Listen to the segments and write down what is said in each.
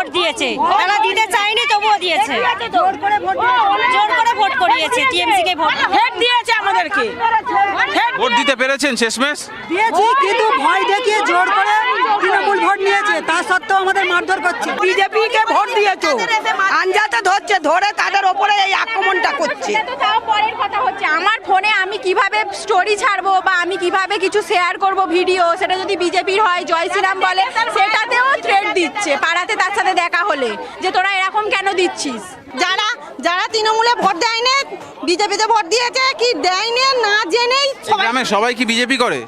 Vote দিয়েছে, তারা দিতে চায়নি তবুও দিয়েছে, জোর করে ভোট করিয়েছে, টিএমসি কে ভোট দিয়েছে আমাদেরকে। ভোট দিতে পেরেছেন শেষমেশ? দিয়েছি, কিন্তু ভয় দেখিয়ে জোর করে তৃণমূল ভোট নিয়েছে, তা সত্ত্বেও আমাদের মারধর করছে। বিজেপি কে ভোট দিয়েছো, আঞ্জাতে ধরছে, ধরে তাদের ওপরে এই আক্রমণটা করছে। পরের কথা হচ্ছে আমার ফোনে আমি কিভাবে স্টোরি ছাড়বো বা আমি কিভাবে কিছু শেয়ার করব ভিডিও, সেটা যদি বিজেপির হয়, জয় শ্রীরাম বলে, সেটাতেও থ্রেট দিচ্ছে পাড়াতে তার সাথে দেখা হলে, যে তোরা এরকম কেন দিচ্ছিস। যারা যারা তৃণমূলে ভোট দেয়নি, বিজেপিতে ভোট দিয়েছে, কি দেয়নি না জেনেই গ্রামে সবাই কি বিজেপি করে?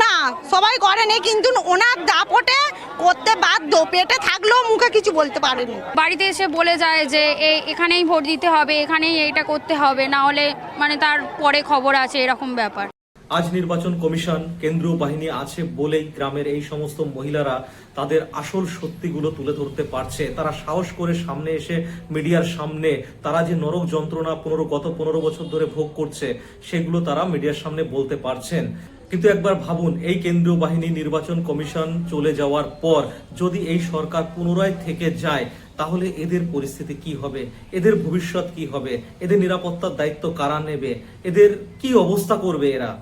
না, সবাই করেনি, কিন্তু ওনার দাপটে করতে বাধ্য, পেটে থাকলেও মুখে কিছু বলতে পারেনি। বাড়িতে এসে বলে যায় যে এখানেই ভোট দিতে হবে, এখানেই এইটা করতে হবে, না হলে মানে তার পরে খবর আছে, এরকম ব্যাপার। আজ নির্বাচন কমিশন কেন্দ্রীয় বাহিনী আছে বলেই গ্রামের এই সমস্ত মহিলারা তাদের আসল সত্যিগুলো তুলে ধরতে পারছে। তারা সাহস করে সামনে এসে মিডিয়ার সামনে তারা যে নরক যন্ত্রণা গত 15 বছর ধরে ভোগ করছে সেগুলো তারা মিডিয়ার সামনে বলতে পারছেন। কিন্তু একবার ভাবুন, এই কেন্দ্রীয় বাহিনী নির্বাচন কমিশন চলে যাওয়ার পর যদি এই সরকার পুনরায় থেকে যায়, তাহলে এদের পরিস্থিতি কি হবে, এদের ভবিষ্যৎ কি হবে, এদের নিরাপত্তার দায়িত্ব কারা নেবে, এদের কি অবস্থা করবে এরা?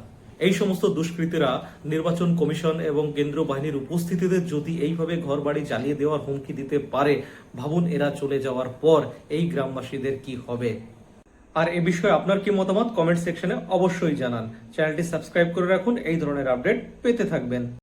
এই সমস্ত দুষ্কৃতীরা নির্বাচন কমিশন এবং কেন্দ্রীয় বাহিনীর উপস্থিতিতে যদি এইভাবে ঘরবাড়ি জ্বালিয়ে দেওয়ার হুমকি দিতে পারে, ভাবুন এরা চলে যাওয়ার পর এই গ্রামবাসীদের কি হবে। আর এ বিষয়ে আপনার কি মতামত কমেন্ট সেকশনে অবশ্যই জানান। চ্যানেলটি সাবস্ক্রাইব করে রাখুন, এই ধরনের আপডেট পেতে থাকবেন।